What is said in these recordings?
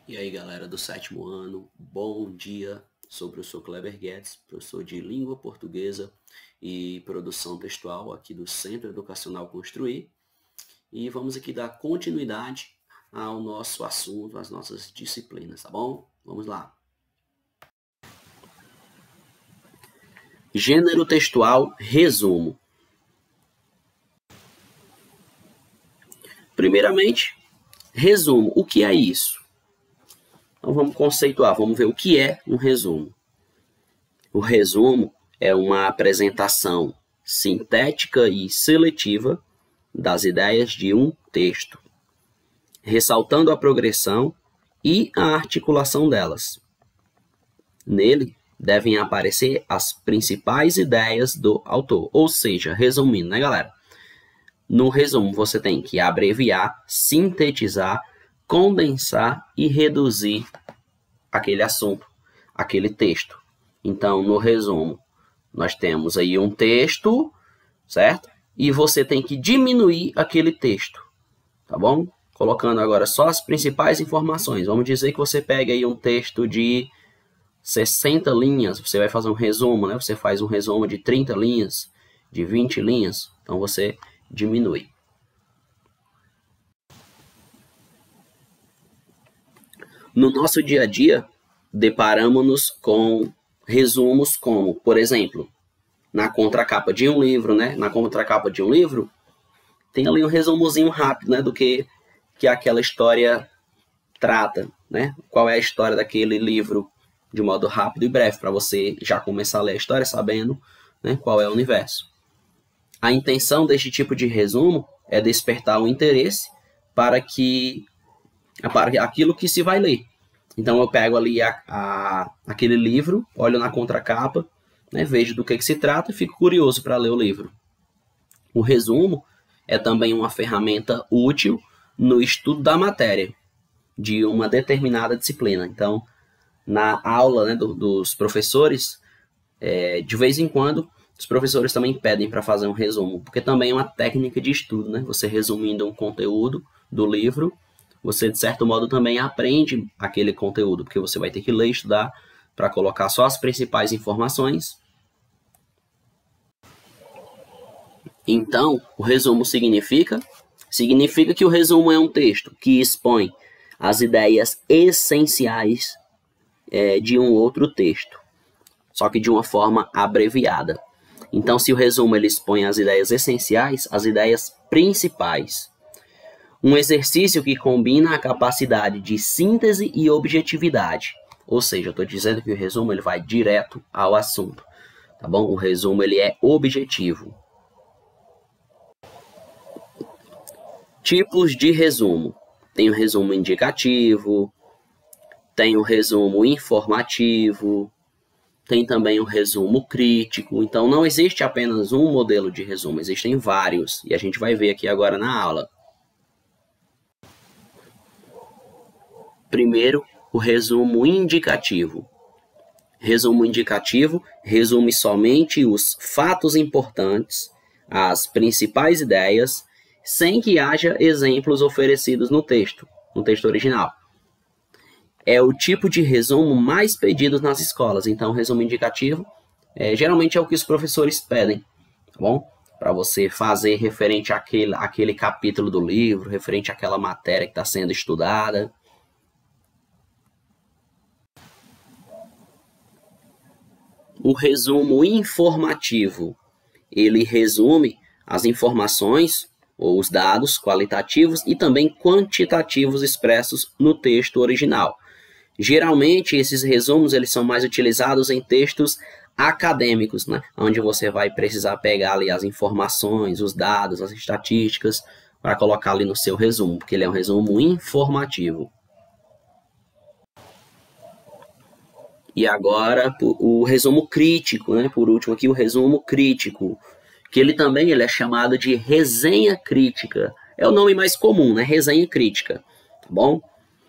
E aí, galera do sétimo ano, bom dia. Sou o professor Kleber Guedes, professor de língua portuguesa e produção textual aqui do Centro Educacional Construir. E vamos aqui dar continuidade ao nosso assunto, às nossas disciplinas, tá bom? Vamos lá. Gênero textual, resumo. Primeiramente, resumo. O que é isso? Então vamos conceituar, vamos ver o que é um resumo. O resumo é uma apresentação sintética e seletiva das ideias de um texto, ressaltando a progressão e a articulação delas. Nele devem aparecer as principais ideias do autor, ou seja, resumindo, né, galera? No resumo você tem que abreviar, sintetizar, condensar e reduzir aquele assunto, aquele texto. Então, no resumo, nós temos aí um texto, certo? E você tem que diminuir aquele texto, tá bom? Colocando agora só as principais informações. Vamos dizer que você pega aí um texto de 60 linhas, você vai fazer um resumo, né? Você faz um resumo de 30 linhas, de 20 linhas, então você diminui. No nosso dia a dia, deparamos-nos com resumos como, por exemplo, na contracapa de um livro, né? Na contracapa de um livro, tem ali um resumozinho rápido, né? Do que aquela história trata, né? Qual é a história daquele livro de modo rápido e breve, para você já começar a ler a história sabendo, né, qual é o universo. A intenção deste tipo de resumo é despertar o interesse para aquilo que se vai ler. Então eu pego ali aquele livro, olho na contracapa, né, vejo do que se trata e fico curioso para ler o livro. O resumo é também uma ferramenta útil no estudo da matéria de uma determinada disciplina. Então, na aula, né, dos professores, de vez em quando, os professores também pedem para fazer um resumo, porque também é uma técnica de estudo, né? Você resumindo um conteúdo do livro, você, de certo modo, também aprende aquele conteúdo, porque você vai ter que ler e estudar para colocar só as principais informações. Então, o resumo significa que o resumo é um texto que expõe as ideias essenciais de um outro texto, só que de uma forma abreviada. Então, se o resumo ele expõe as ideias essenciais, as ideias principais. Um exercício que combina a capacidade de síntese e objetividade. Ou seja, eu estou dizendo que o resumo ele vai direto ao assunto, tá bom? O resumo ele é objetivo. Tipos de resumo. Tem o resumo indicativo, tem o resumo informativo, tem também o resumo crítico. Então, não existe apenas um modelo de resumo, existem vários. E a gente vai ver aqui agora na aula. Primeiro, o resumo indicativo. Resumo indicativo resume somente os fatos importantes, as principais ideias, sem que haja exemplos oferecidos no texto original. É o tipo de resumo mais pedido nas escolas. Então, o resumo indicativo geralmente é o que os professores pedem, tá bom? Para você fazer referente àquele capítulo do livro, referente àquela matéria que está sendo estudada. O resumo informativo, ele resume as informações ou os dados qualitativos e também quantitativos expressos no texto original. Geralmente, esses resumos eles são mais utilizados em textos acadêmicos, né? Onde você vai precisar pegar ali as informações, os dados, as estatísticas, para colocar ali no seu resumo, porque ele é um resumo informativo. E agora, o resumo crítico, né? Por último aqui, o resumo crítico, que ele também é chamado de resenha crítica. É o nome mais comum, né? Resenha crítica, tá bom?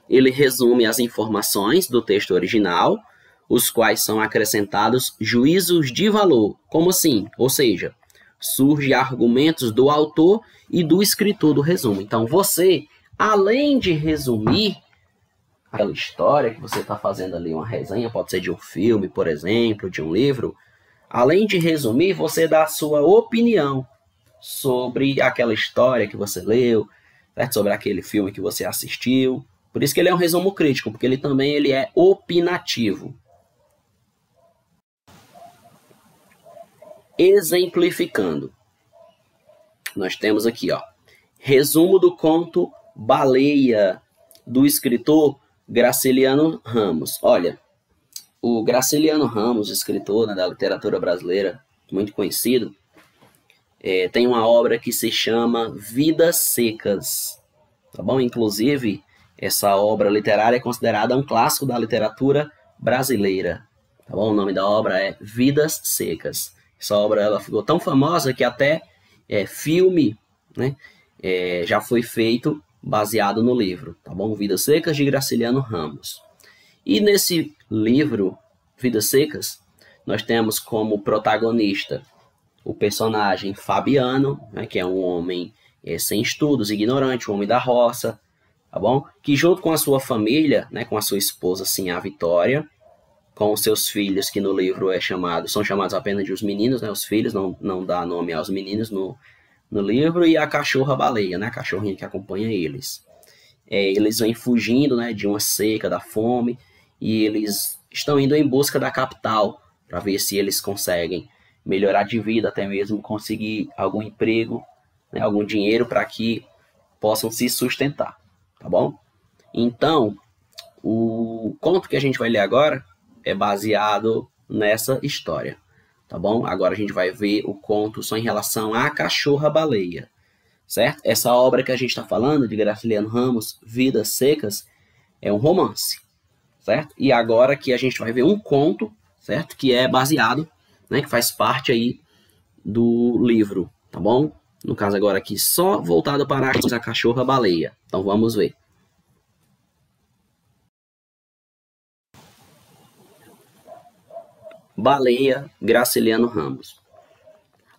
Ele resume as informações do texto original, os quais são acrescentados juízos de valor. Como assim? Ou seja, surgem argumentos do autor e do escritor do resumo. Então, você, além de resumir aquela história que você está fazendo ali uma resenha, pode ser de um filme, por exemplo, de um livro, além de resumir, você dá a sua opinião sobre aquela história que você leu, certo? Sobre aquele filme que você assistiu. Por isso que ele é um resumo crítico, porque ele é opinativo. Exemplificando, nós temos aqui, ó, resumo do conto Baleia, do escritor Graciliano Ramos. Olha, o Graciliano Ramos, escritor, né, da literatura brasileira, muito conhecido, tem uma obra que se chama Vidas Secas, tá bom? Inclusive, essa obra literária é considerada um clássico da literatura brasileira, tá bom? O nome da obra é Vidas Secas. Essa obra ela ficou tão famosa que até filme, né, já foi feito baseado no livro, tá bom? Vidas Secas, de Graciliano Ramos. E nesse livro, Vidas Secas, nós temos como protagonista o personagem Fabiano, né, que é um homem sem estudos, ignorante, um homem da roça, tá bom? Que junto com a sua família, né, com a sua esposa, assim, a Vitória, com os seus filhos, que no livro são chamados apenas de os meninos, né, os filhos, não dá nome aos meninos no livro, e a cachorra-baleia, né, a cachorrinha que acompanha eles. Eles vêm fugindo, né, de uma seca, da fome, e eles estão indo em busca da capital, para ver se eles conseguem melhorar de vida, até mesmo conseguir algum emprego, né, algum dinheiro para que possam se sustentar, tá bom? Então, o conto que a gente vai ler agora é baseado nessa história, tá bom? Agora a gente vai ver o conto só em relação à cachorra-baleia, certo? Essa obra que a gente está falando, de Graciliano Ramos, Vidas Secas, é um romance, certo? E agora que a gente vai ver um conto, certo? Que é baseado, né? Que faz parte aí do livro, tá bom? No caso agora aqui, só voltado para a cachorra-baleia. Então vamos ver. Baleia, Graciliano Ramos.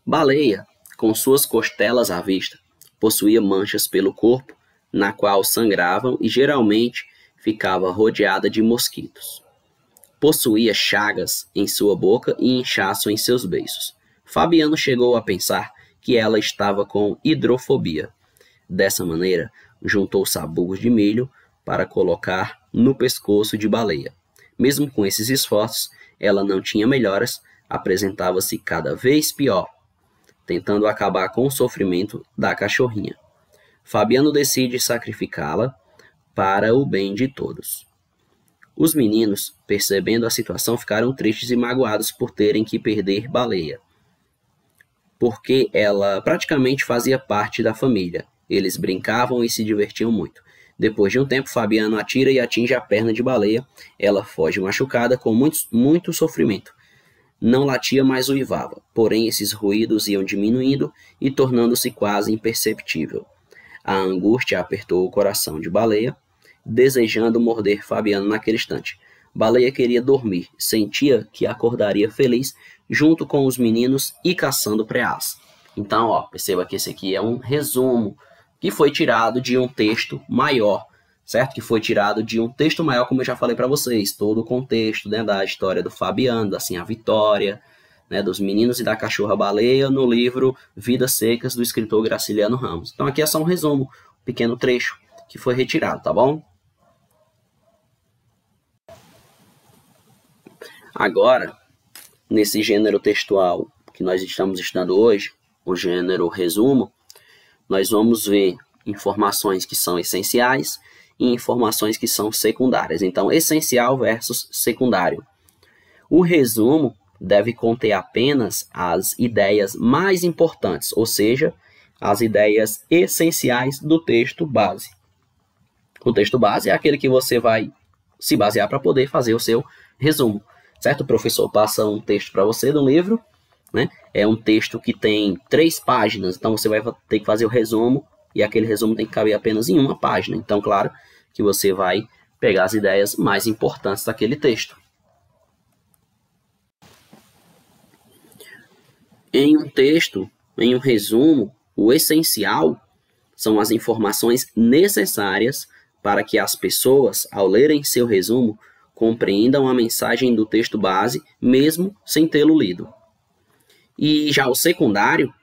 Baleia, com suas costelas à vista, possuía manchas pelo corpo, na qual sangravam e geralmente ficava rodeada de mosquitos. Possuía chagas em sua boca e inchaço em seus beiços. Fabiano chegou a pensar que ela estava com hidrofobia. Dessa maneira, juntou sabugos de milho para colocar no pescoço de Baleia. Mesmo com esses esforços, ela não tinha melhoras, apresentava-se cada vez pior, tentando acabar com o sofrimento da cachorrinha. Fabiano decide sacrificá-la para o bem de todos. Os meninos, percebendo a situação, ficaram tristes e magoados por terem que perder Baleia, porque ela praticamente fazia parte da família. Eles brincavam e se divertiam muito. Depois de um tempo, Fabiano atira e atinge a perna de Baleia. Ela foge machucada com muito sofrimento. Não latia, mas uivava. Porém, esses ruídos iam diminuindo e tornando-se quase imperceptível. A angústia apertou o coração de Baleia, desejando morder Fabiano naquele instante. Baleia queria dormir, sentia que acordaria feliz junto com os meninos e caçando preás. Então, ó, perceba que esse aqui é um resumo que foi tirado de um texto maior, certo? Que foi tirado de um texto maior, como eu já falei para vocês, todo o contexto, né, da história do Fabiano, assim, a Vitória, né, dos meninos e da cachorra-baleia no livro Vidas Secas, do escritor Graciliano Ramos. Então aqui é só um resumo, um pequeno trecho que foi retirado, tá bom? Agora, nesse gênero textual que nós estamos estudando hoje, o gênero resumo, nós vamos ver informações que são essenciais e informações que são secundárias. Então, essencial versus secundário. O resumo deve conter apenas as ideias mais importantes, ou seja, as ideias essenciais do texto base. O texto base é aquele que você vai se basear para poder fazer o seu resumo, certo? O professor passa um texto para você do livro, né? É um texto que tem 3 páginas, então você vai ter que fazer o resumo, e aquele resumo tem que caber apenas em uma página. Então, claro que você vai pegar as ideias mais importantes daquele texto. Em um texto, em um resumo, o essencial são as informações necessárias para que as pessoas, ao lerem seu resumo, compreendam a mensagem do texto base, mesmo sem tê-lo lido. E já o secundário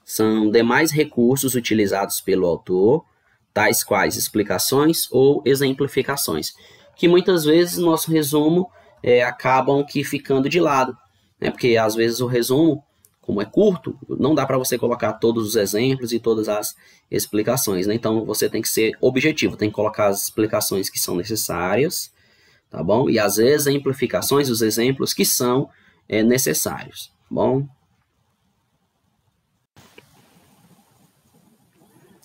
são demais recursos utilizados pelo autor, tais quais explicações ou exemplificações, que muitas vezes no nosso resumo acabam que ficando de lado, né? Porque às vezes o resumo, como é curto, não dá para você colocar todos os exemplos e todas as explicações, né? Então você tem que ser objetivo, tem que colocar as explicações que são necessárias, tá bom? E as exemplificações, os exemplos que são necessários, tá bom?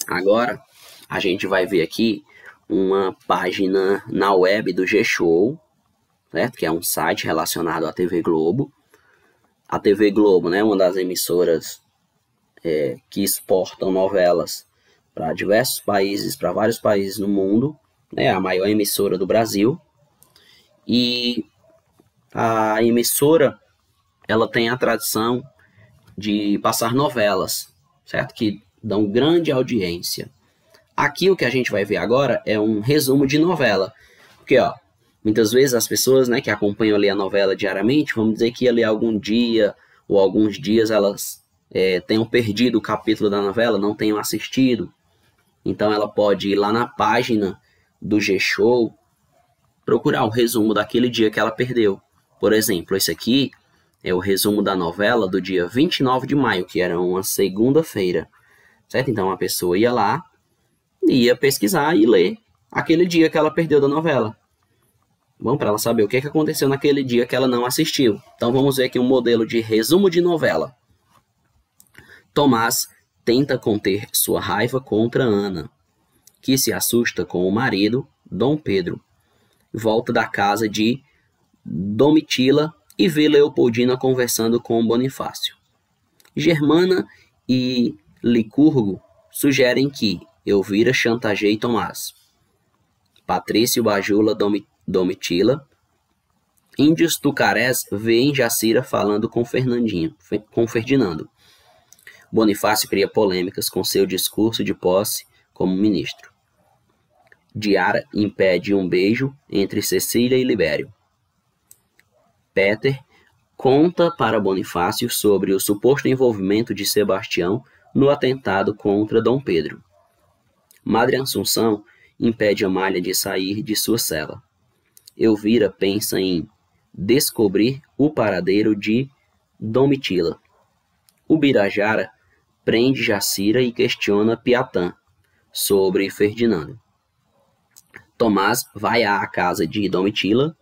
Agora, a gente vai ver aqui uma página na web do G-Show, certo? Que é um site relacionado à TV Globo. A TV Globo, né, uma das emissoras que exportam novelas para diversos países, para vários países no mundo, né, a maior emissora do Brasil. E a emissora, ela tem a tradição de passar novelas, certo? Que dão grande audiência. Aqui o que a gente vai ver agora é um resumo de novela. Porque, ó, muitas vezes as pessoas, né, que acompanham ali a novela diariamente, vamos dizer que ali algum dia ou alguns dias elas tenham perdido o capítulo da novela, não tenham assistido. Então ela pode ir lá na página do G-Show, procurar o resumo daquele dia que ela perdeu. Por exemplo, esse aqui é o resumo da novela do dia 29 de maio, que era uma segunda-feira. Certo? Então a pessoa ia lá, ia pesquisar e ler aquele dia que ela perdeu da novela. Bom, para ela saber o que aconteceu naquele dia que ela não assistiu. Então vamos ver aqui um modelo de resumo de novela. Tomás tenta conter sua raiva contra Ana, que se assusta com o marido, Dom Pedro. Volta da casa de Domitila e vê Leopoldina conversando com Bonifácio. Germana e Licurgo sugerem que Elvira chantageie Tomás. Patrício bajula Domitila. Índios tucarés veem Jacira falando com Ferdinando. Bonifácio cria polêmicas com seu discurso de posse como ministro. Diara impede um beijo entre Cecília e Libério. Peter conta para Bonifácio sobre o suposto envolvimento de Sebastião no atentado contra Dom Pedro. Madre Assunção impede Amália de sair de sua cela. Elvira pensa em descobrir o paradeiro de Domitila. Ubirajara prende Jacira e questiona Piatã sobre Ferdinando. Tomás vai à casa de Domitila.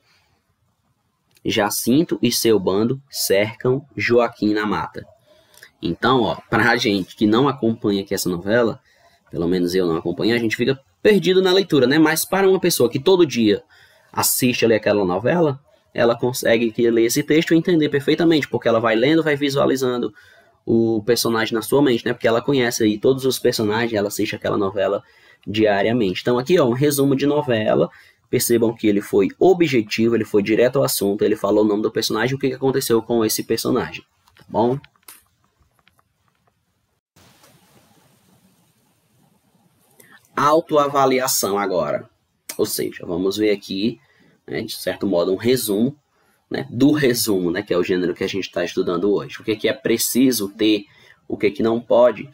Jacinto e seu bando cercam Joaquim na mata. Então, ó, para a gente que não acompanha aqui essa novela, pelo menos eu não acompanho, a gente fica perdido na leitura, né? Mas para uma pessoa que todo dia assiste ali aquela novela, ela consegue ler esse texto e entender perfeitamente, porque ela vai lendo, vai visualizando o personagem na sua mente, né? Porque ela conhece aí todos os personagens, ela assiste aquela novela diariamente. Então aqui, ó, um resumo de novela. Percebam que ele foi objetivo, ele foi direto ao assunto, ele falou o nome do personagem, o que aconteceu com esse personagem, tá bom? Autoavaliação agora. Ou seja, vamos ver aqui, né, de certo modo, um resumo, né, do resumo, né, que é o gênero que a gente está estudando hoje. O que é preciso ter, o que não pode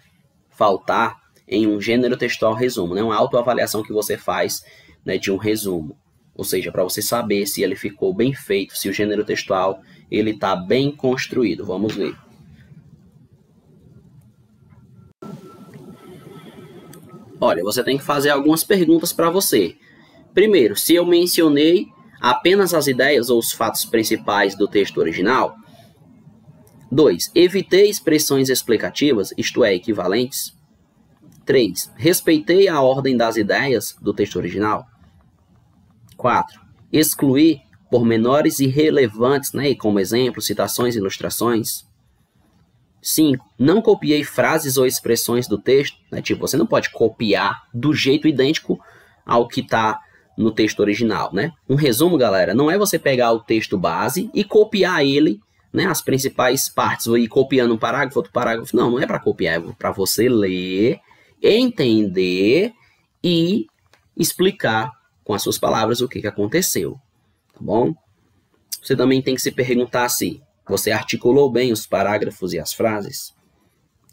faltar em um gênero textual resumo, né, uma autoavaliação que você faz, né, de um resumo. Ou seja, para você saber se ele ficou bem feito, se o gênero textual ele está bem construído. Vamos ver. Olha, você tem que fazer algumas perguntas para você. Primeiro, se eu mencionei apenas as ideias ou os fatos principais do texto original. 2. Evitei expressões explicativas, isto é, equivalentes. 3. Respeitei a ordem das ideias do texto original. 4. Excluí pormenores irrelevantes, né, como exemplos, citações e ilustrações. 5. Não copiei frases ou expressões do texto. Né, tipo, você não pode copiar do jeito idêntico ao que está no texto original. Né? Um resumo, galera, não é você pegar o texto base e copiar ele, né, as principais partes, ou ir copiando um parágrafo, outro parágrafo. Não, não é para copiar, é para você ler, entender e explicar com as suas palavras o que aconteceu, tá bom? Você também tem que se perguntar se você articulou bem os parágrafos e as frases.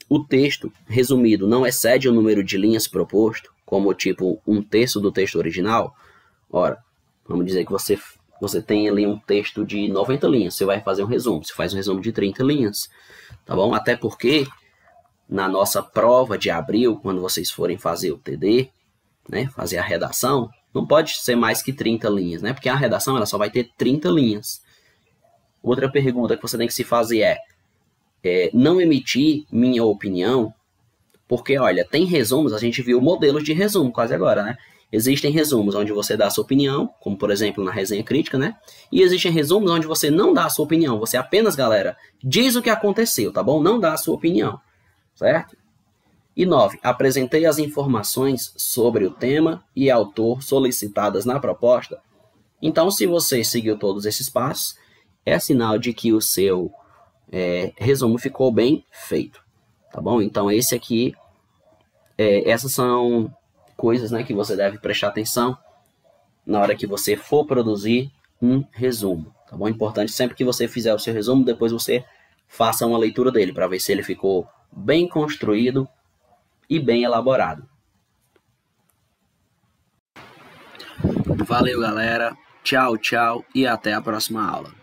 O texto resumido não excede o número de linhas proposto, como tipo 1/3 do texto original. Ora, vamos dizer que você tem ali um texto de 90 linhas, você vai fazer um resumo, você faz um resumo de 30 linhas, tá bom? Até porque na nossa prova de abril, quando vocês forem fazer o TD, né, fazer a redação, não pode ser mais que 30 linhas, né? Porque a redação ela só vai ter 30 linhas. Outra pergunta que você tem que se fazer é não emitir minha opinião, porque, olha, tem resumos, a gente viu modelos de resumo quase agora, né? Existem resumos onde você dá a sua opinião, como, por exemplo, na resenha crítica, né? E existem resumos onde você não dá a sua opinião, você apenas, galera, diz o que aconteceu, tá bom? Não dá a sua opinião, certo? E 9. Apresentei as informações sobre o tema e autor solicitadas na proposta. Então, se você seguiu todos esses passos, é sinal de que o seu resumo ficou bem feito, tá bom? Então, essas são coisas, né, que você deve prestar atenção na hora que você for produzir um resumo, tá bom? Importante sempre que você fizer o seu resumo, depois você faça uma leitura dele para ver se ele ficou bem construído e bem elaborado. Valeu, galera. Tchau, tchau e até a próxima aula.